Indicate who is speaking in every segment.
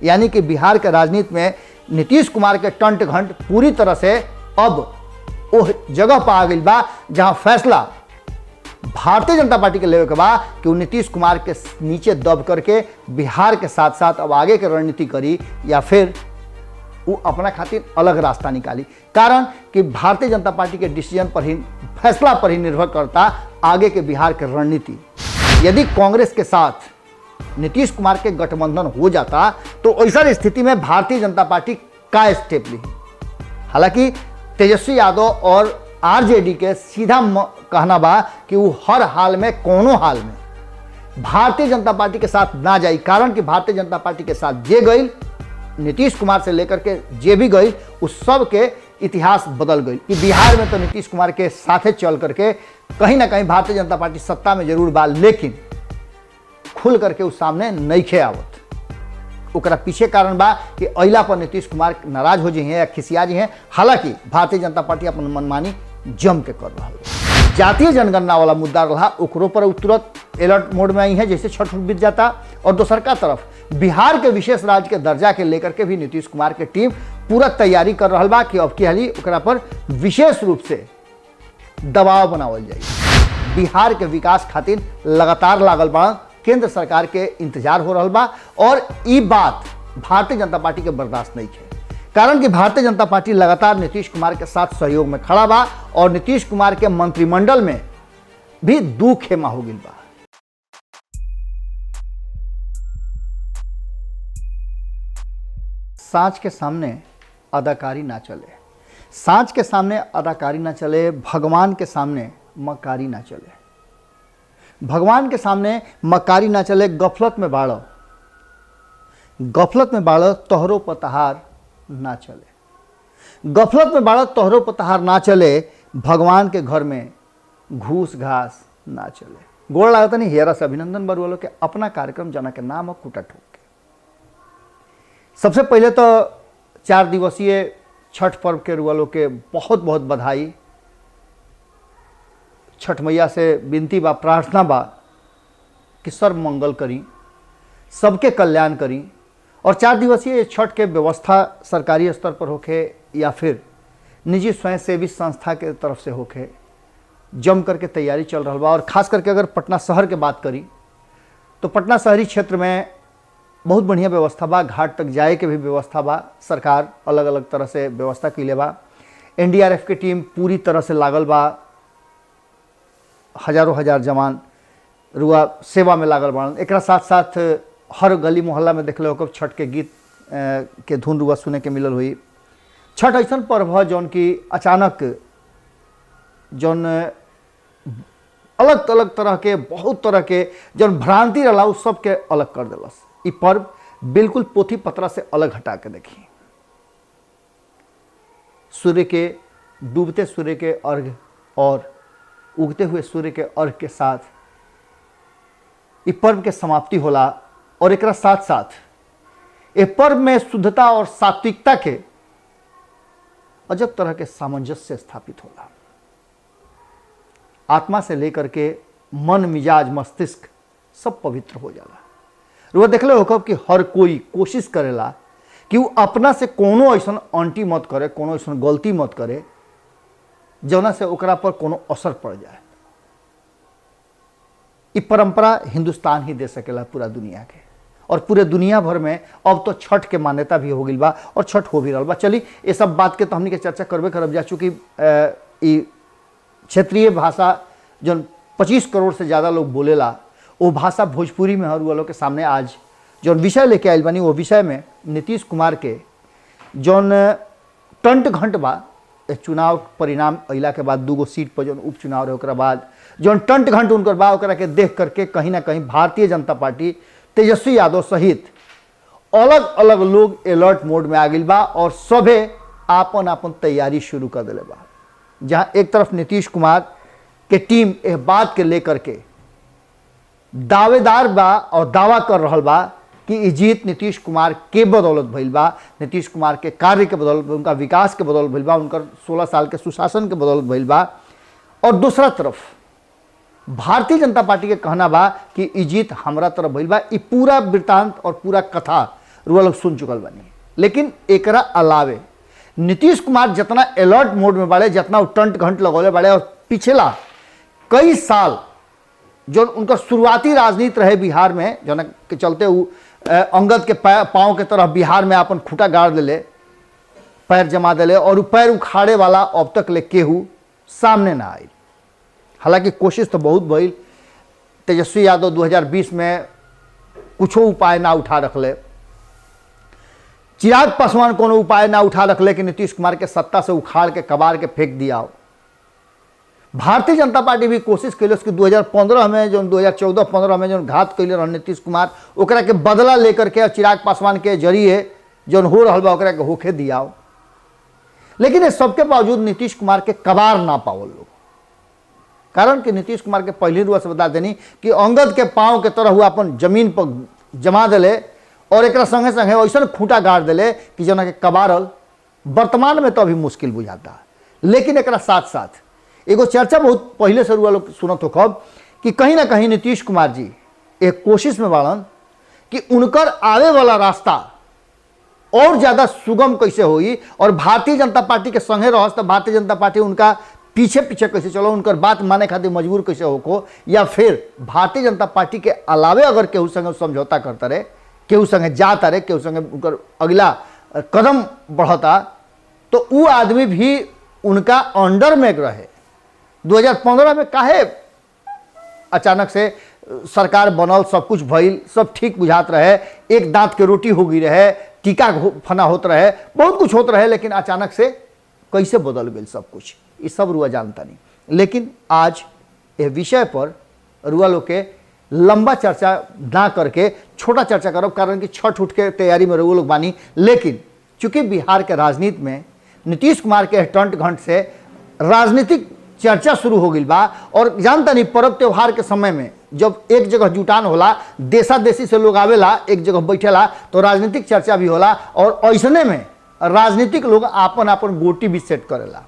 Speaker 1: यानी कि बिहार के राजनीति में नीतीश कुमार के टंट घंट पूरी तरह से अब वो जगह पर आ गई बा जहां फैसला भारतीय जनता पार्टी के लेवे के बा कि वो नीतीश कुमार के नीचे दब करके बिहार के साथ साथ अब आगे के रणनीति करी या फिर वो अपना खातिर अलग रास्ता निकाली। कारण कि भारतीय जनता पार्टी के डिसीजन पर ही, फैसला पर ही निर्भर करता आगे के बिहार के रणनीति। यदि कांग्रेस के साथ नीतीश कुमार के गठबंधन हो जाता तो ऐसा स्थिति में भारतीय जनता पार्टी का स्टेप ली। हालांकि तेजस्वी यादव और आरजेडी के सीधा कहना बा कि वो हर हाल में, कोनो हाल में भारतीय जनता पार्टी के साथ ना जाई। कारण कि भारतीय जनता पार्टी के साथ जे गई, नीतीश कुमार से लेकर के जे भी गई, उस सब के इतिहास बदल गई कि बिहार में तो नीतीश कुमार के साथे चल करके कहीं ना कहीं भारतीय जनता पार्टी सत्ता में जरूर बा, लेकिन खुल करके उस सामने नइखे आवत। ओकरा पीछे कारण बा कि अइला पर नीतीश कुमार नाराज हो जी हैं या खिसिया जी हैं। हालांकि भारतीय जनता पार्टी अपन मनमानी जम के कर रहा है। जातीय जनगणना वाला मुद्दा रहा, ओकरो पर तुरंत अलर्ट मोड में आई है जैसे छठ बीत जाता। और दूसर का तरफ बिहार के विशेष राज्य के दर्जा के लेकर के भी नीतीश कुमार के टीम पूरा तैयारी कर रहा बा कि अब की हाली ओकरा पर विशेष रूप से दबाव बनावल जाए। बिहार के विकास खातिर लगातार लागल बा, केंद्र सरकार के इंतजार हो रहा बा और ये बात भारतीय जनता पार्टी के बर्दाश्त नहीं है। कारण कि भारतीय जनता पार्टी लगातार नीतीश कुमार के साथ सहयोग में खड़ा बा और नीतीश कुमार के मंत्रिमंडल में भी दू खेमा हो गई बा। सांच के सामने अदाकारी ना चले, सांच के सामने अदाकारी ना चले, भगवान के सामने मकारी ना चले। भगवान के सामने मकारी ना चले, गफलत में बाड़ो, गफलत में बाड़ो तोहरो पतहार ना चले। गफलत में बाड़ो तोहरो पतहार ना चले, भगवान के घर में घूस घास ना चले। गोड़ लागत नहीं हेरा से अभिनंदन बरुआ के अपना कार्यक्रम जना के नाम और कुटा ठोक के। सबसे पहले तो 4 दिवसीय छठ पर्व के रुआ के बहुत बहुत बधाई। छठ मैया से विनती बा, प्रार्थना बा कि सर्व मंगल करी, सबके कल्याण करी। और 4 दिवसीय छठ के व्यवस्था सरकारी स्तर पर होके या फिर निजी स्वयंसेवी संस्था के तरफ से होके जम करके तैयारी चल रहा बा। और खास करके अगर पटना शहर के बात करी तो पटना शहरी क्षेत्र में बहुत बढ़िया व्यवस्था बा, घाट तक जाए के भी व्यवस्था बा। सरकार अलग अलग तरह से व्यवस्था कैले बा। एनडीआरएफ की टीम पूरी तरह से लागल बा, हजारों हजार जवान रुआ सेवा में लागल बा। एक साथ साथ हर गली मोहल्ला में देखले हो छठ के गीत के धुन रुआ सुने के मिलल हुई। छठ ऐसा पर्व है जौन की अचानक जौन अलग अलग तरह के, बहुत तरह के जौन भ्रांति रहा उस सब के अलग कर दिलस। ये पर्व बिल्कुल पोथी पत्रा से अलग हटा के देखी। सूर्य के डूबते सूर्य के अर्घ और उगते हुए सूर्य के अर्घ के साथ इस पर्व के समाप्ति होला। और एक साथ साथ ये पर्व में शुद्धता और सात्विकता के अजब तरह के सामंजस्य स्थापित होला। आत्मा से लेकर के मन, मिजाज, मस्तिष्क सब पवित्र हो जाला। वो देखले हो कि हर कोई कोशिश करेला कि वो अपना से कोनो ऐसा अंटी मत करे, कोनो ऐसा गलती मत करे जौना से ओकरा पर कोनो असर पड़ जाए। ये परंपरा हिंदुस्तान ही दे सकेला पूरा दुनिया के, और पूरे दुनिया भर में अब तो छठ के मान्यता भी हो गई बा और छठ हो भी रहा बा। चली ये सब बात के तो हमने के चर्चा करबे करब जा चूँकि क्षेत्रीय भाषा जो 25 करोड़ से ज़्यादा लोग बोलेला वो भाषा भोजपुरी में हर वालों के सामने आज जो विषय लेके आयल बनी वो विषय में नीतीश कुमार के जौन टंट घंट बा चुनाव परिणाम अइला के बाद 2 सीट पर जो उपचुनाव रहे ओकरा बाद जौन टंट घंट उनकर बा ओकरा के देख करके कहीं ना कहीं भारतीय जनता पार्टी तेजस्वी यादव सहित अलग अलग लोग अलर्ट मोड में आ गई बा और सभे आपन आपन तैयारी शुरू कर दिले बा। जहाँ एक तरफ नीतीश कुमार के टीम इस बात के लेकर के दावेदार बा और दावा कर रहा बा कि ये जीत नीतीश कुमार के बदौलत भइल बा, नीतीश कुमार के कार्य के बदौलत, उनका विकास के बदौलत भइल बा, उनकर 16 साल के सुशासन के बदौलत भइल बा। और दूसरा तरफ भारतीय जनता पार्टी के कहना बा कि ये जीत हमरा तरफ भइल बा। ये पूरा वृत्तांत और पूरा कथा रुआ लोग सुन चुकल बनी। लेकिन एकरा अलावे नीतीश कुमार जितना अलर्ट मोड में बाड़े, जितना टंट घंट लगौले बाड़े, और पिछला कई साल जो उनका शुरुआती राजनीति रहे बिहार में, जो के चलते वो अंगद के पाँव के तरफ बिहार में अपन खूटा गाड़ दिले, पैर जमा दिले, और पैर उखाड़े वाला अब तक ले केहू सामने ना आई। हालांकि कोशिश तो बहुत भइल। तेजस्वी यादव 2020 में कुछ उपाय ना उठा रखले, चिराग पासवान कोनो उपाय ना उठा रखले कि नीतीश कुमार के सत्ता से उखाड़ के कबाड़ के फेंक दिया। भारतीय जनता पार्टी भी कोशिश कैल कि 2015 में जो 2014-15 में जो घात कैले रह नीतीश कुमार, ओकरा के बदला लेकर के चिराग पासवान के जरिए जो हो रहा बा ओकरा के होखे दिया। लेकिन इस सबके बावजूद नीतीश कुमार के कबार ना पावल लोग, कारण कि नीतीश कुमार के पहली रुआ से बता देनी कि अंगद के पाँव के तरह हुआ अपन जमीन पर जमा दिले, और एक संगे संगे ऐसा खूंटा गाड़ दिले कि जना के कबारल वर्तमान में तो अभी मुश्किल बुझाता। लेकिन एक साथ साथ एगो चर्चा बहुत पहले से रुआ लोग सुनत हो कब कि कहीं ना कहीं नीतीश कुमार जी एक कोशिश में बाड़न कि उनकर आवे वाला रास्ता और ज़्यादा सुगम कैसे होई, और भारतीय जनता पार्टी के संगे रहस तो भारतीय जनता पार्टी उनका पीछे पीछे कैसे चलो, उनकर बात माने खातिर मजबूर कैसे होको, या फिर भारतीय जनता पार्टी के अलावे अगर केहू संगे समझौता करता रहे, केहू संगे जाता रहे, केहू संगे उनकर अगला कदम बढ़ता, तो वो आदमी भी उनका अंडर में रहे। 2015 में काहे अचानक से सरकार बनल, सब कुछ भइल, सब ठीक बुझात रहे, एक दांत के रोटी हो गई रहे, टीका फना होत रहे, बहुत कुछ होत रहे, लेकिन अचानक से कैसे बदल गई सब कुछ, ये सब रुआ जानता नहीं। लेकिन आज यह विषय पर रुआ लोग के लंबा चर्चा ना करके छोटा चर्चा करब, कारण कि छठ उठ के तैयारी में रुआ लोग बानी। लेकिन चूंकि बिहार के राजनीति में नीतीश कुमार के टंट घंट से राजनीतिक चर्चा शुरू हो गई बा, और जानता नहीं पर्व त्योहार के समय में जब एक जगह जुटान होला, देशा देशी से लोग आवेला, एक जगह बैठेला, तो राजनीतिक चर्चा भी होला, और ऐसने में राजनीतिक लोग आपन आपन गोटी भी सेट करेला।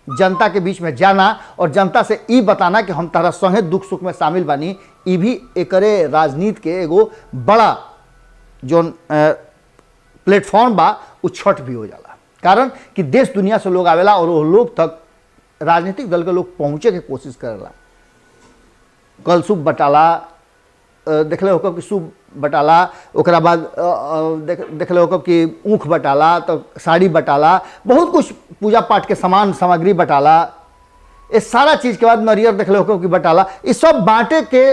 Speaker 1: जनता के बीच में जाना और जनता से ई बताना कि हम तारा संगे दुख सुख में शामिल बानी, ई भी एकरे राजनीति के एगो बड़ा जो प्लेटफॉर्म बा उ छठ भी हो जाला। कारण कि देश दुनिया से लोग आवेला, और वो लोग तक राजनीतिक दल के लोग पहुँचे के कोशिश करेला। कल सूप बटाला देखले होकर कि सूप बटाला, ओकरा बाद देखले होकर कि ऊख बटाला, तो साड़ी बटाला, बहुत कुछ पूजा पाठ के सामान सामग्री बटाला, ये सारा चीज़ के बाद नरियर देखले होकर कि बटाला। ये सब बांटे के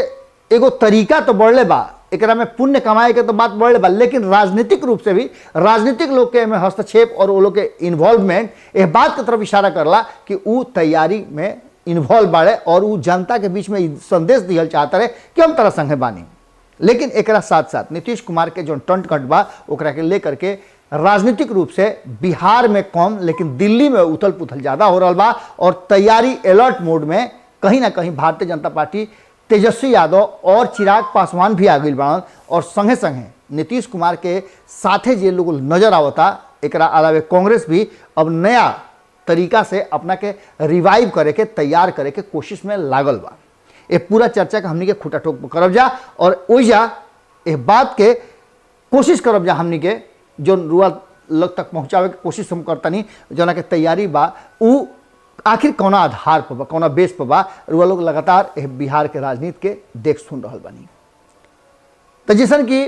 Speaker 1: एगो तरीका तो बढ़ले बा, एकरा में पुण्य कमाए के तो बात बढ़ले बा, लेकिन राजनीतिक रूप से भी राजनीतिक लोग के में हस्तक्षेप और वो लोग के इन्वॉल्वमेंट यह बात की तरफ इशारा करला कि वो तैयारी में इन्वॉल्व बाड़े, और वो जनता के बीच में संदेश दिहल चाहता रहे कि हम तरह संगे बानी। लेकिन एकरा साथ साथ नीतीश कुमार के जो टंट घंट बा ओकरा के लेकर के राजनीतिक रूप से बिहार में कम, लेकिन दिल्ली में उथल पुथल ज़्यादा हो रहा बा, और तैयारी अलर्ट मोड में कहीं ना कहीं भारतीय जनता पार्टी, तेजस्वी यादव और चिराग पासवान भी आ गई बाड़न, और संगे संगे नीतीश कुमार के साथे जे लोग नजर आवता, एकरा अलावे कांग्रेस भी अब नया तरीका से अपना के रिवाइव करे के, तैयार करे के कोशिश में लागल बा। ये पूरा चर्चा का हमनी के खुटा ठोक करब जा, और ओइजा ये बात के कोशिश करब जा हमनी के जो रुआ लग तक पहुँचावे के कोशिश हम करतनी, जना के तैयारी बा उ आखिर कौना आधार पर बा, कौना बेस पर बा, रुआ लोग लगातार बिहार के राजनीति के देख सुन रहा बानी। तो जैसन कि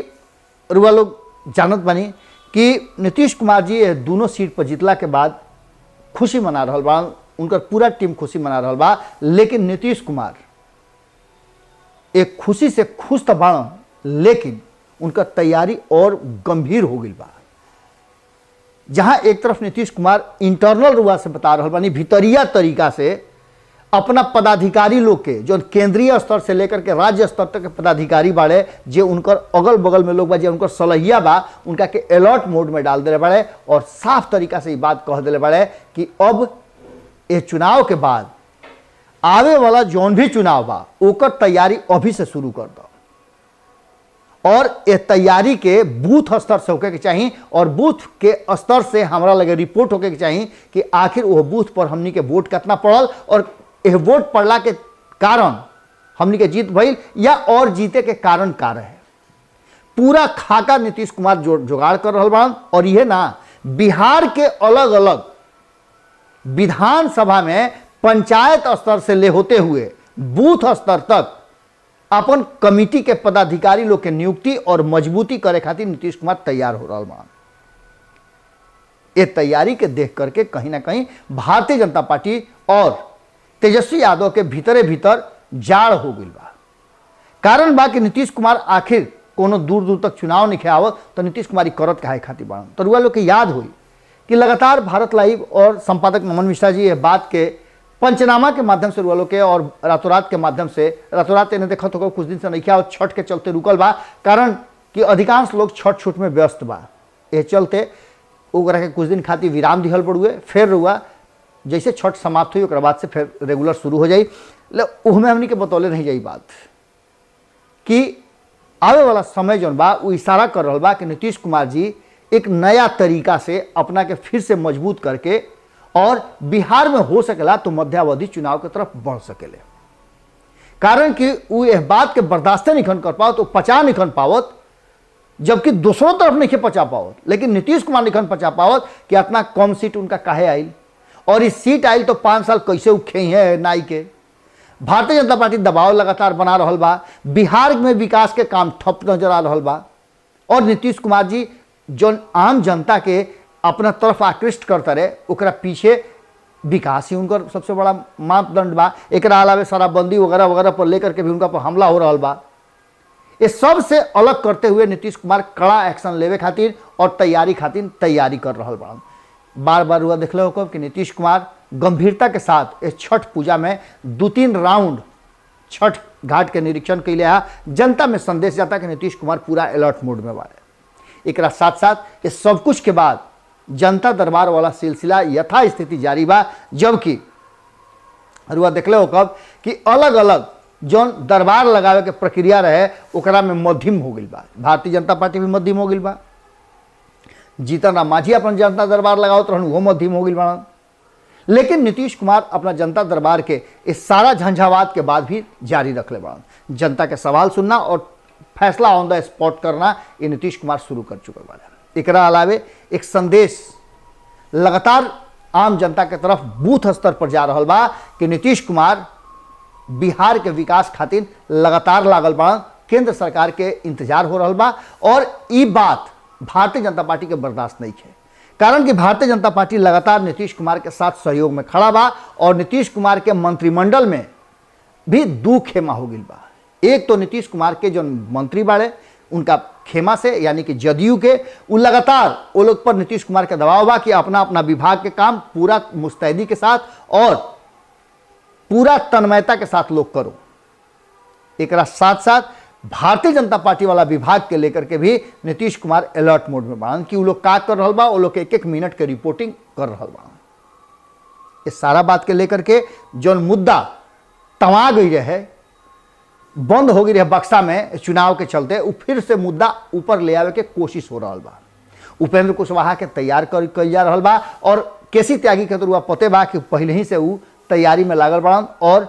Speaker 1: रुआ लोग जानत बानी कि नीतीश कुमार जी ये दोनों सीट पर जीतला के बाद खुशी मना रहा बा, उनकर पूरा टीम खुशी मना रहा बा, लेकिन नीतीश कुमार एक खुशी से खुश तो बाड़न, लेकिन उनका तैयारी और गंभीर हो गई बा। जहां एक तरफ नीतीश कुमार इंटरनल रुआ से बता रहा बानी, भीतरिया तरीका से अपना पदाधिकारी लोग के जो केंद्रीय स्तर से लेकर के राज्य स्तर तक के पदाधिकारी बाड़े, जे उनकर अगल बगल में लोग बा, जे उनकर सलहिया बा, उनका के अलर्ट मोड में डाल दिले बाड़े, और साफ तरीका से ये बात कह दिले बाड़े कि अब ये चुनाव के बाद आवे वाला जौन भी चुनाव बा ओकर तैयारी अभी से शुरू कर दो, और ये तैयारी के बूथ स्तर से होके के चाहिए, और बूथ के स्तर से हमरा लगे रिपोर्ट होके के चाहिए कि आखिर वो बूथ पर हमनी के वोट कितना पड़ल, और यह वोट पड़ला के कारण हमनी के जीत भइल, या और जीते के कारण का रहे। पूरा खाका नीतीश कुमार जुगाड़ कर रहा बड़न। और यह ना बिहार के अलग अलग विधानसभा में पंचायत स्तर से ले होते हुए बूथ स्तर तक अपन कमिटी के पदाधिकारी लोग के नियुक्ति और मजबूती करे खातिर नीतीश कुमार तैयार हो रहा बड़न। ये तैयारी के देख करके कहीं ना कहीं भारतीय जनता पार्टी और तेजस्वी यादव के भीतरे भीतर जाड़ हो गई बा। कारण बा कि नीतीश कुमार आखिर कोनो दूर दूर तक चुनाव नहीं आवत तो नीतीश कुमार करत काहे खातिर बाड़न। तो रुआ लोग के याद हुई कि लगातार भारत लाइव और संपादक नमन मिश्रा जी ये बात के पंचनामा के माध्यम से रुआ लोग के और रातों रात के माध्यम से रातों रात इन्हें देखा तो कुछ दिन से नहीं किया, छठ के चलते रुकल बा। कारण कि अधिकांश लोग छठ छूट में व्यस्त बा, ये चलते ओकरा के कुछ दिन खातिर विराम दिहल पड़ुए। फिर रुआ जैसे छठ समाप्त हुई बाद से फिर रेगुलर शुरू हो जाई। उसमें हमनी के बतौले नहीं जाई बात कि आवे वाला समय जौन बा वो इशारा कर रहा बा कि नीतीश कुमार जी एक नया तरीका से अपना के फिर से मजबूत करके और बिहार में हो सकेला तो मध्यावधि चुनाव की तरफ बढ़ सकेले। कारण कि वो यह बात के बर्दाश्त नहीं कर पाओ तो पचा नहीं पावत, जबकि दूसरों तरफ नहीं पचा पावत। लेकिन नीतीश कुमार नहीं पचा पावत कि इतना कम सीट उनका काहे आयल, और इस सीट आयल तो 5 साल कैसे उखे है नाई के। भारतीय जनता पार्टी दबाव लगातार बना रहा बा, बिहार में विकास के काम ठप नजर आ रहा बा। और नीतीश कुमार जी जो आम जनता के अपना तरफ आकृष्ट करता रहे ओकरा पीछे विकास ही उनका सबसे बड़ा मापदंड बा। एक अलावे शराबबंदी वगैरह वगैरह पर लेकर के भी उनका पर हमला हो रहा बा। ये सब से अलग करते हुए नीतीश कुमार कड़ा एक्शन लेवे खातिर और तैयारी खातिर तैयारी कर रहा बा। बार बार हुआ देख लो कि नीतीश कुमार गंभीरता के साथ इस छठ पूजा में 2-3 राउंड छठ घाट के निरीक्षण के लिए जनता में संदेश जाता कि नीतीश कुमार पूरा अलर्ट मोड में बारे। एक साथ साथ इस सब कुछ के बाद जनता दरबार वाला सिलसिला यथा स्थिति जारी बा। जबकि रुआ देख लो कब कि अलग अलग जौन दरबार लगावे के प्रक्रिया रहे ओकरा में मध्यम हो गई बा। भारतीय जनता पार्टी भी मध्यम हो गई बा, जीतन राम मांझी अपन जनता दरबार लगाओ तो वो मध्यम हो गई बा। लेकिन नीतीश कुमार अपना जनता दरबार के इस सारा झंझावात के बाद भी जारी रख ले बा। जनता के सवाल सुनना और फैसला ऑन द स्पॉट करना ये नीतीश कुमार शुरू कर चुके बा। एकरा अलावे एक संदेश लगातार आम जनता के तरफ बूथ स्तर पर जा रहा बा कि नीतीश कुमार बिहार के विकास खातिर लगातार लागल बा, केंद्र सरकार के इंतजार हो रहा बा। और ये बात भारतीय जनता पार्टी के बर्दाश्त नहीं है। कारण कि भारतीय जनता पार्टी लगातार नीतीश कुमार के साथ सहयोग में खड़ा बा और नीतीश कुमार के मंत्रिमंडल में भी 2 खेमा हो गई बा। एक तो नीतीश कुमार के जो मंत्री बाड़े उनका खेमा से यानी कि जदयू के वो लगातार वो लोग पर नीतीश कुमार का दबाव बा कि अपना अपना विभाग के काम पूरा मुस्तैदी के साथ और पूरा तन्मयता के साथ लोग करो। एक साथ साथ भारतीय जनता पार्टी वाला विभाग के लेकर के भी नीतीश कुमार अलर्ट मोड में बाड़न कि वो लोग का कर रहा बा, वो लोग 1-1 मिनट के रिपोर्टिंग कर रहा बा। इस सारा बात के लेकर के जो मुद्दा तमा गई रहे, बंद हो गई रहे बक्सा में चुनाव के चलते, वो फिर से मुद्दा ऊपर ले आवे के कोशिश हो रहा बा। उपेंद्र कुशवाहा के तैयार कर जा रहा बा और केसी त्यागी के तो पते बा कि पहले ही से वो तैयारी में लागल बड़न और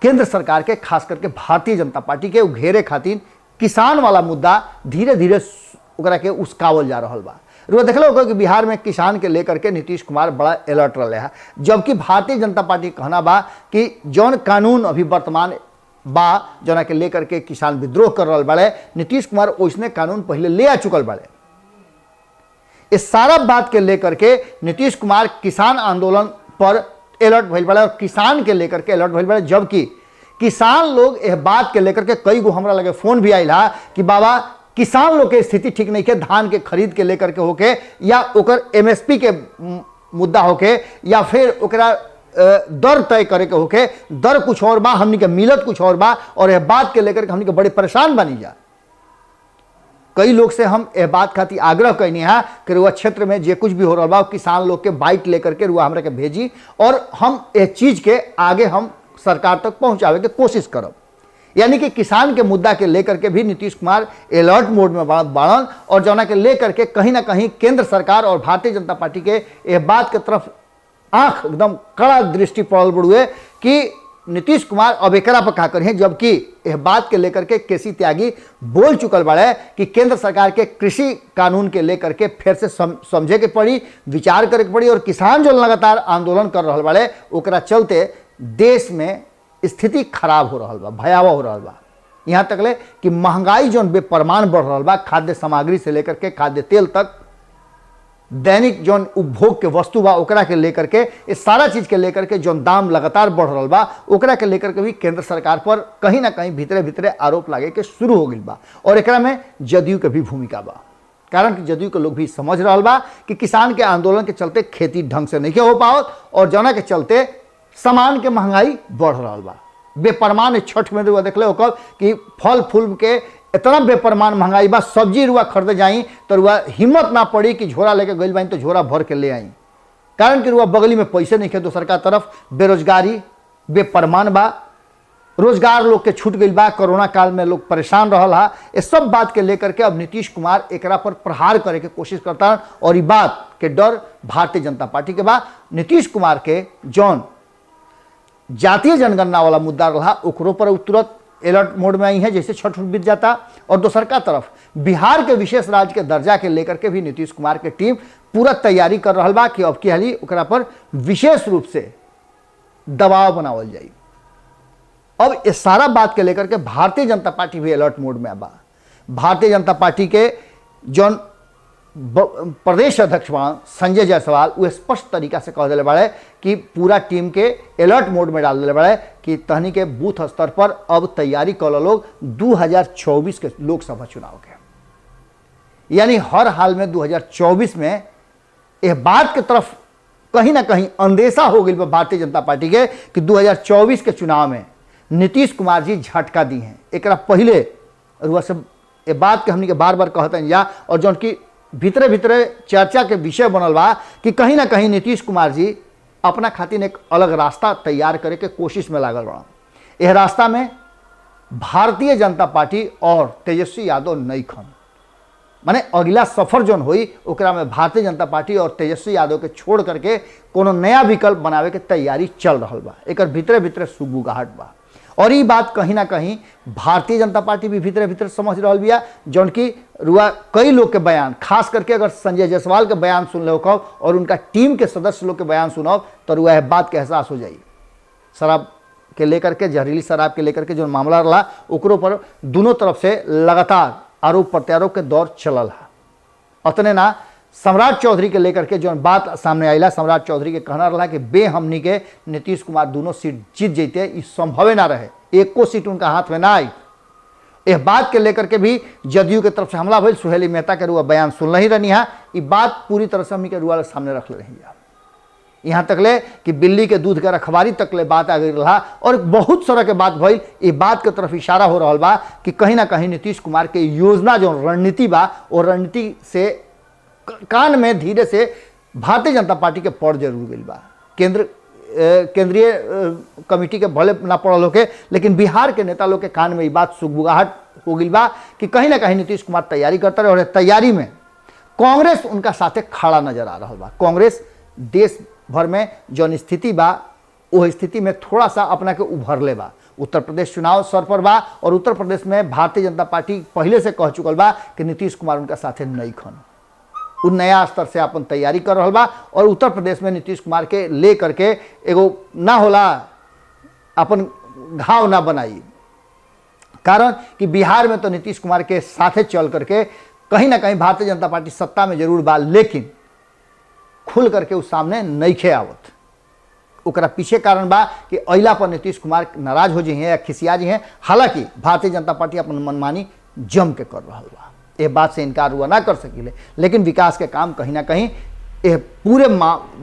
Speaker 1: केंद्र सरकार के खास करके भारतीय जनता पार्टी के घेरे खातिर किसान वाला मुद्दा धीरे धीरे ओकरा के उसकावल जा रहा बा। रुआ देख लो कि बिहार में किसान के लेकर के नीतीश कुमार बड़ा अलर्ट रहे है, जबकि भारतीय जनता पार्टी कहना बा कि जौन कानून अभी वर्तमान बा जना के लेकर के किसान विद्रोह कर रहा बड़े, नीतीश कुमार उसने कानून पहले ले आ चुकल बड़े। इस सारा बात के लेकर के नीतीश कुमार किसान आंदोलन पर अलर्ट भइल बड़े और किसान के लेकर के अलर्ट भइल बड़े। जबकि किसान लोग यह बात के लेकर के कई गो हमरा लगे फोन भी आयल है कि बाबा किसान लोग के स्थिति ठीक नहीं के, धान के खरीद के लेकर के होके या ओकर एमएसपी के मुद्दा होके या फिर ओकरा दर तय करे के होके, दर कुछ और बा, हमनी के मिलत कुछ और बा और यह बात के लेकर के हमनी के बड़े परेशान बनी जा। कई लोग से हम यह बात खातिर आग्रह कैनी है कि रुआ क्षेत्र में जे कुछ भी हो रहा बा किसान लोग के बाइट लेकर के रुआ हमरा के भेजी और हम यह चीज के आगे हम सरकार तक पहुंचावे के कोशिश करब। यानी कि किसान के मुद्दा के लेकर के भी नीतीश कुमार अलर्ट मोड में बाड़न और जना के लेकर के कहीं ना कहीं केंद्र सरकार और भारतीय जनता पार्टी के यह बात के तरफ आंख एकदम कड़ा दृष्टि पड़ल बड़ुए कि नीतीश कुमार अब एकरा पर का करें, जबकि यह बात के लेकर के केसी त्यागी बोल चुकल बड़े कि केंद्र सरकार के कृषि कानून के लेकर के फिर से समझे के पड़ी, विचार करे के पड़ी, और किसान जो लगातार आंदोलन कर रहा बड़े ओकरा चलते देश में स्थिति खराब हो रहा बा, भयावह हो रहा बा। यहाँ तक ले कि महंगाई जो बेपरमान बढ़ रहा बा, खाद्य सामग्री से लेकर के खाद्य तेल तक, दैनिक जो उपभोग के वस्तु बा ओकरा के लेकर के, इस सारा चीज के लेकर के जो दाम लगातार बढ़ रहा बा ओकरा के लेकर के भी केंद्र सरकार पर कहीं ना कहीं भीतरे भीतरे आरोप लागे के शुरू हो गई बा। और एकरा में जदयू के भी भूमिका बा, कारण कि जदयू के लोग भी समझ रहा बा कि किसान के आंदोलन के चलते खेती ढंग से नहीं हो पाओ, और जना के चलते सामान के महंगाई बढ़ रहा बा बेपरमान। छठ में देख ले कि फल फूल के इतना बेपरमान महंगाई बा, सब्जी रुआ खरीदे जाई तो रुआ हिम्मत ना पड़ी कि झोरा लेके गई बाई तो झोरा भर के ले आई, कारण कि रुआ बगली में पैसे नहीं खे। दूसर का तरफ बेरोजगारी बेपरमान बा, रोजगार लोग के छूट गई बा, कोरोना काल में लोग परेशान रहल हा। ये सब बात के लेकर के अब नीतीश कुमार एकरा पर प्रहार करे के कोशिश करता, और ये बात के डर भारतीय जनता पार्टी के बा। नीतीश कुमार के जौन जातीय जनगणना वाला मुद्दा रहा ओकरो पर तुरंत अलर्ट मोड में आई है, जैसे छठ बीत जाता। और दूसर का तरफ बिहार के विशेष राज्य के दर्जा के लेकर के भी नीतीश कुमार के टीम पूरा तैयारी कर रहा बा कि अब की हाली ओकरा पर विशेष रूप से दबाव बनावल जाए। अब इस सारा बात के लेकर के भारतीय जनता पार्टी भी अलर्ट मोड में बा। भारतीय जनता पार्टी के जौन प्रदेश अध्यक्ष संजय जायसवाल वो स्पष्ट तरीका से कह दिले बड़े कि पूरा टीम के अलर्ट मोड में डाल दिले बड़े कि तहनी के बूथ स्तर पर अब तैयारी कर लोग 2024 के लोकसभा चुनाव के, यानी हर हाल में 2024 में यह बात के तरफ कहीं ना कहीं अंदेशा हो गई भारतीय जनता पार्टी के कि 2024 के चुनाव में नीतीश कुमार जी झटका दी हैं। एक पहले रुआ से ये बात के हमनी के बार बार कहते हैं या, और जौन की भीतरे भीतरे चर्चा के विषय बनल बा कि कहीं ना कहीं नीतीश कुमार जी अपना खातिर एक अलग रास्ता तैयार करे के कोशिश में लागल बा। यह रास्ता में भारतीय जनता पार्टी और तेजस्वी यादव नहीं खन, माने अगला सफर जौन हुई ओकरा में भारतीय जनता पार्टी और तेजस्वी यादव के छोड़ करके कोनो नया विकल्प बनावे के तैयारी चल रहा बा। एक भीतरे भीतरे सुगबुगाहट बा, और ये बात कहीं ना कहीं भारतीय जनता पार्टी भी भीतर भीतर समझ रहा बिया। जौन की रुआ कई लोग के बयान, खास करके अगर संजय जायसवाल के बयान सुन लो और उनका टीम के सदस्य लोग के बयान सुनो तो रुआ बात के एहसास हो जाए। शराब के लेकर के, जहरीली शराब के लेकर के जो मामला रहा ओकरो पर दोनों तरफ से लगातार आरोप प्रत्यारोप के दौर चलल है। अतने ना सम्राट चौधरी के लेकर के जो बात सामने आईला, सम्राट चौधरी के कहना रहा कि बे हमनी के नीतीश कुमार दोनों सीट जीत जैते, इस संभवे ना रहे, एको सीट उनका हाथ में ना आई। यह बात के लेकर के भी जदयू के तरफ से हमला भइल। सुहेली मेहता के रुआ बयान सुन ही रहनी है, ये बात पूरी तरह से हमनी के रुआ सामने रख रही है। यहाँ तक ले कि बिल्ली के दूध के रखवारी तक ले बात आ गई रहा, और बहुत सारा के बात भइल। ये बात के तरफ इशारा हो रहा बा कि कहीं ना कहीं नीतीश कुमार के योजना जो रणनीति बा और रणनीति से कान में धीरे से भारतीय जनता पार्टी के पड़ जरूर गई बा। केंद्रीय कमेटी के भले ना पड़ल होके, लेकिन बिहार के नेता लोग के कान में ये बात सुगबुगाहट हो गई बा कि कहीं ना कहीं नीतीश कुमार तैयारी करता रहे, और तैयारी में कांग्रेस उनका साथे खड़ा नजर आ रहा बा। कांग्रेस देश भर में जो स्थिति बा वो स्थिति में थोड़ा सा अपना के उभरले बा। उत्तर प्रदेश चुनाव सर पर बा, और उत्तर प्रदेश में भारतीय जनता पार्टी पहले से कह चुकल बा कि नीतीश कुमार उनका साथे नहीं खन, उन नया स्तर से अपन तैयारी कर रहा बा। और उत्तर प्रदेश में नीतीश कुमार के ले करके एगो ना होला अपन घाव ना बनाई, कारण कि बिहार में तो नीतीश कुमार के साथे चल करके कहीं ना कहीं भारतीय जनता पार्टी सत्ता में जरूर बा, लेकिन खुल करके उस सामने नहीं खे आवत। ओकरा पीछे कारण बा कि अइला पर नीतीश कुमार नाराज हो जी हैं या खिसिया जी हैं। हालांकि भारतीय जनता पार्टी अपन मनमानी जम के कर रहा बा, ये बात से इनकार हुआ ना कर सकिले, लेकिन विकास के काम कहीं ना कहीं ये पूरे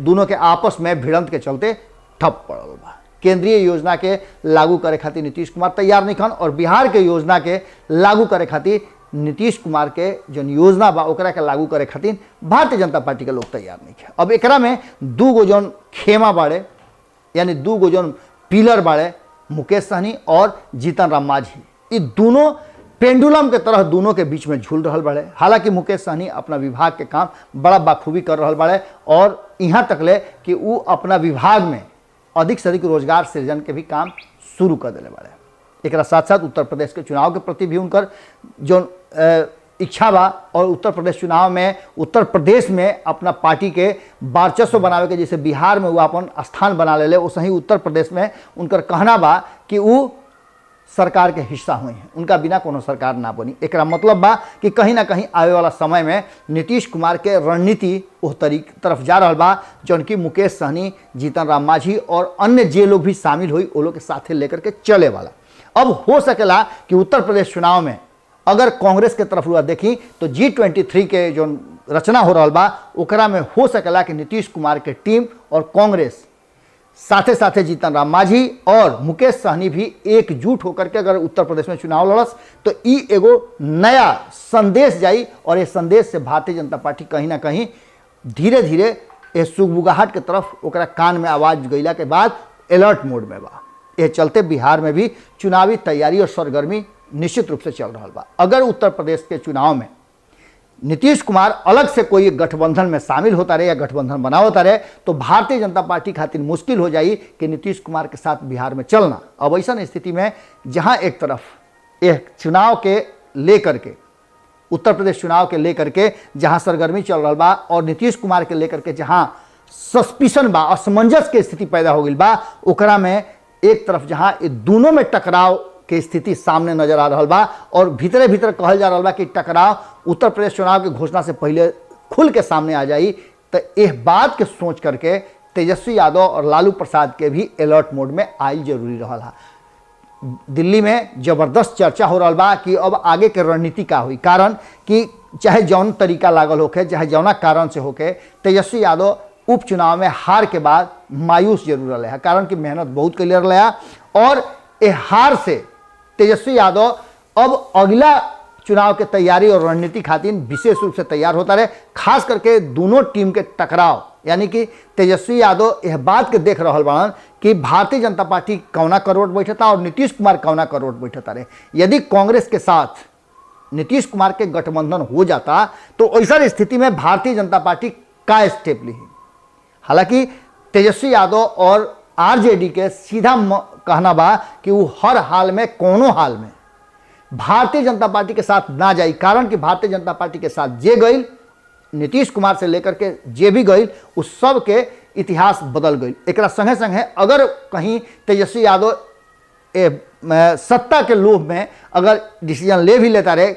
Speaker 1: दोनों के आपस में भिड़ंत के चलते ठप पड़ल बा। केंद्रीय योजना के लागू करे खातिर नीतीश कुमार तैयार नहीं खन, और बिहार के योजना के लागू करे खातिर नीतीश कुमार के जो योजना बा ओकरा के लागू करे खातिर भारतीय जनता पार्टी के लोग तैयार नहीं है। अब एकरा में दू गो जौन खेमा बाड़े, यानी दू गो जौन पिलर बाड़े, मुकेश सहनी और जीतन राम मांझी, ये दोनों पेंडुलम के तरह दोनों के बीच में झूल रहा बड़े। हालांकि मुकेश सहनी अपना विभाग के काम बड़ा बाखूबी कर रहा बड़े, और यहाँ तक ले कि वो अपना विभाग में अधिक से अधिक रोजगार सृजन के भी काम शुरू कर दिले बारे। एक साथ साथ उत्तर प्रदेश के चुनाव के प्रति भी उनकर जो इच्छा बा और उत्तर प्रदेश चुनाव में उत्तर प्रदेश में अपना पार्टी के वर्चस्व बनावे के, जैसे बिहार में वो अपन स्थान बना ले वैसे ही उत्तर प्रदेश में उनकर कहना बा कि वो सरकार के हिस्सा हुए हैं, उनका बिना कोनो सरकार ना बनी। एक मतलब बा कि कहीं ना कहीं आवे वाला समय में नीतीश कुमार के रणनीति उस तरफ जा रहा बा जौन कि मुकेश सहनी, जीतन राम मांझी और अन्य जे लोग भी शामिल हुई वो लोग के साथे लेकर के चले वाला। अब हो सकेला कि उत्तर प्रदेश चुनाव में अगर कांग्रेस के तरफ हुआ देखी तो G23 के जो रचना हो रहा बा ओकरा में हो सकेला कि नीतीश कुमार के टीम और कांग्रेस साथे साथे जीतन राम मांझी और मुकेश सहनी भी एकजुट होकर के अगर उत्तर प्रदेश में चुनाव लड़स तो ई एगो नया संदेश जाई और ये संदेश से भारतीय जनता पार्टी कहीं ना कहीं धीरे धीरे ये सुगबुगाहट के तरफ ओकरा कान में आवाज गईला के बाद अलर्ट मोड में बा। ये चलते बिहार में भी चुनावी तैयारी और सरगर्मी निश्चित रूप से चल रहा बा। अगर उत्तर प्रदेश के चुनाव में नीतीश कुमार अलग से कोई गठबंधन में शामिल होता रहे या गठबंधन बना होता रहे तो भारतीय जनता पार्टी खातिर मुश्किल हो जाई कि नीतीश कुमार के साथ बिहार में चलना। अब ऐसा स्थिति में जहां एक तरफ एक चुनाव के लेकर के उत्तर प्रदेश चुनाव के लेकर के जहां सरगर्मी चल रहा बा और नीतीश कुमार के लेकर के जहां सस्पिशन बा, असमंजस के स्थिति पैदा हो गई बा, ओकरा में एक तरफ जहां ये दोनों में टकराव के स्थिति सामने नजर आ रहा बा और भीतरे भीतर कहल जा रहा बा कि टकराव उत्तर प्रदेश चुनाव की घोषणा से पहले खुल के सामने आ जाई, तो इस बात के सोच करके तेजस्वी यादव और लालू प्रसाद के भी अलर्ट मोड में आयल जरूरी रहा है। दिल्ली में जबरदस्त चर्चा हो रहा बा कि अब आगे के रणनीति का हुई, कारण कि चाहे जौन तरीका लागल होके चाहे जौना कारण से होके तेजस्वी यादव उपचुनाव में हार के बाद मायूस जरूर रहा है, कारण कि मेहनत बहुत के लिए रहा और ये हार से तेजस्वी यादव अब अगला चुनाव के तैयारी और रणनीति खातिर विशेष रूप से तैयार होता रहे। खास करके दोनों टीम के टकराव यानी कि तेजस्वी यादव यह बात के देख रहा बाड़न कि भारतीय जनता पार्टी कौना करोड़ बैठता और नीतीश कुमार कौना करोड़ बैठता रहे। यदि कांग्रेस के साथ नीतीश कुमार के गठबंधन हो जाता तो ऐसा स्थिति में भारतीय जनता पार्टी का स्टेप ली। हालांकि तेजस्वी यादव और आरजेडी के सीधा कहना बा कि वो हर हाल में कोनो हाल में भारतीय जनता पार्टी के साथ ना जाई, कारण कि भारतीय जनता पार्टी के साथ जे गई नीतीश कुमार से लेकर के जे भी गई उस सब के इतिहास बदल गई। एक संगे संगे अगर कहीं तेजस्वी यादव सत्ता के लोभ में अगर डिसीजन ले भी लेता रहे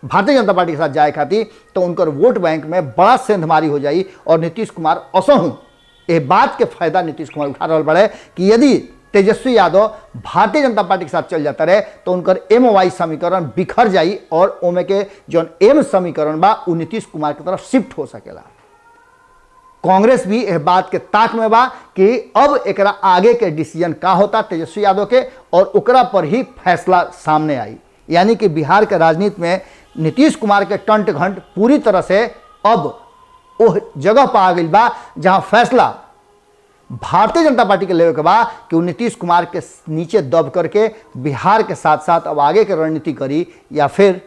Speaker 1: भारतीय जनता पार्टी के साथ जाए खातिर तो उनकर वोट बैंक में बड़ा सेंधमारी हो जाई और नीतीश कुमार असहू ये बात के फायदा नीतीश कुमार उठा रहा बड़े कि यदि तेजस्वी यादव भारतीय जनता पार्टी के साथ चल जाता रहे तो उनकर MY समीकरण बिखर जाई और ओमे के जो M समीकरण बा उ नीतीश कुमार की तरफ शिफ्ट हो सकेला। कांग्रेस भी यह बात के ताक में बा कि अब एकरा आगे के डिसीजन का होता तेजस्वी यादव के और ओकरा पर ही फैसला सामने आई। यानी कि बिहार के राजनीति में नीतीश कुमार के टंट घंट पूरी तरह से अब वो जगह पर आ गई बा जहां फैसला भारतीय जनता पार्टी के लेवे के बा कि वो नीतीश कुमार के नीचे दब करके बिहार के साथ साथ अब आगे के रणनीति करी या फिर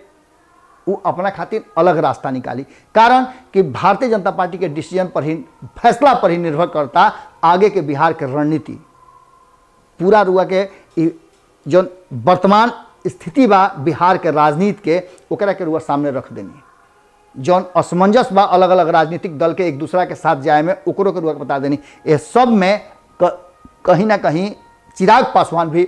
Speaker 1: वो अपना खातिर अलग रास्ता निकाली। कारण कि भारतीय जनता पार्टी के डिसीजन पर ही फैसला पर ही निर्भर करता आगे के बिहार के रणनीति। पूरा रुआ के जो वर्तमान स्थिति बा बिहार के राजनीति के ओकरा के रुआ सामने रख देनी। जौन असमंजस बा अलग अलग राजनीतिक दल के एक दूसरा के साथ जाए में ओकरो के रुआ बता देनी। ये सब में कहीं ना कहीं चिराग पासवान भी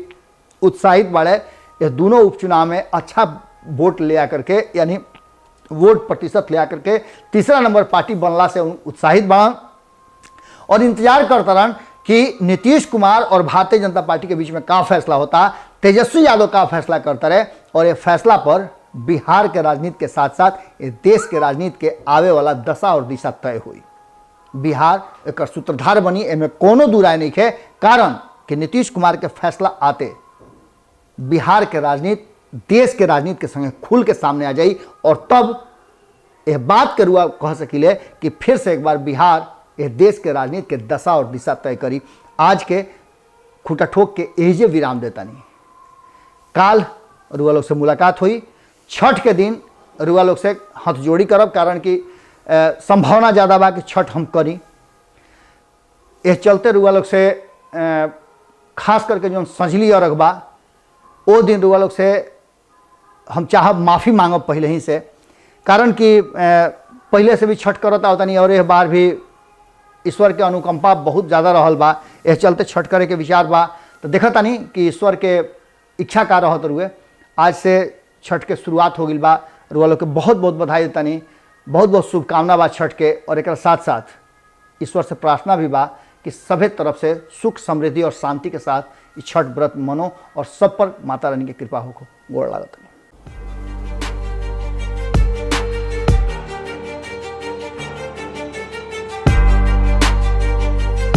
Speaker 1: उत्साहित बाड़े। ये दोनों उपचुनाव में अच्छा वोट ले आकर के यानी वोट प्रतिशत ले आकर के तीसरा नंबर पार्टी बनला से उत्साहित बाड़न और इंतजार करता रहन कि नीतीश कुमार और भारतीय जनता पार्टी के बीच में का फैसला होता, तेजस्वी यादव का फैसला करता रहे और ये फैसला पर बिहार के राजनीति के साथ साथ ये देश के राजनीति के आवे वाला दशा और दिशा तय हुई। बिहार एक सूत्रधार बनी, एमे कोनो दू राय नहीं है। कारण कि नीतीश कुमार के फैसला आते बिहार के राजनीति देश के राजनीति के संगे खुल के सामने आ जाई और तब यह बात के रुआ कह सकिले कि फिर से एक बार बिहार यह देश के राजनीति के दशा और दिशा तय करी। आज के खूटा ठोक के एजे विराम देता नहीं। काल रुआ लोग से मुलाकात हुई। छठ के दिन रुआ लोग से हाथ जोड़ी करब, कारण कि संभावना ज़्यादा बा कि छठ हम करी। इस चलते रुआ लोग से खास करके जो संझली अर्घ बा ओ दिन रुआ लोग से हम चाहब माफ़ी मांगब पहले ही से, कारण कि पहले से भी छठ करता होता नहीं और यह बार भी ईश्वर के अनुकंपा बहुत ज़्यादा रहल बा, यह चलते छठ करे के विचार बा। तो देखता नहीं कि ईश्वर के इच्छा का रहत रुए आज से छठ के शुरुआत हो गई बा। रुआ लोग के बहुत बहुत बधाई देता नहीं, बहुत बहुत शुभकामना बा छठ के। और एक साथ साथ ईश्वर से प्रार्थना भी बा कि सभी तरफ से सुख समृद्धि और शांति के साथ ये छठ व्रत मनो और सब पर माता रानी की कृपा हो। गोड़ लागत।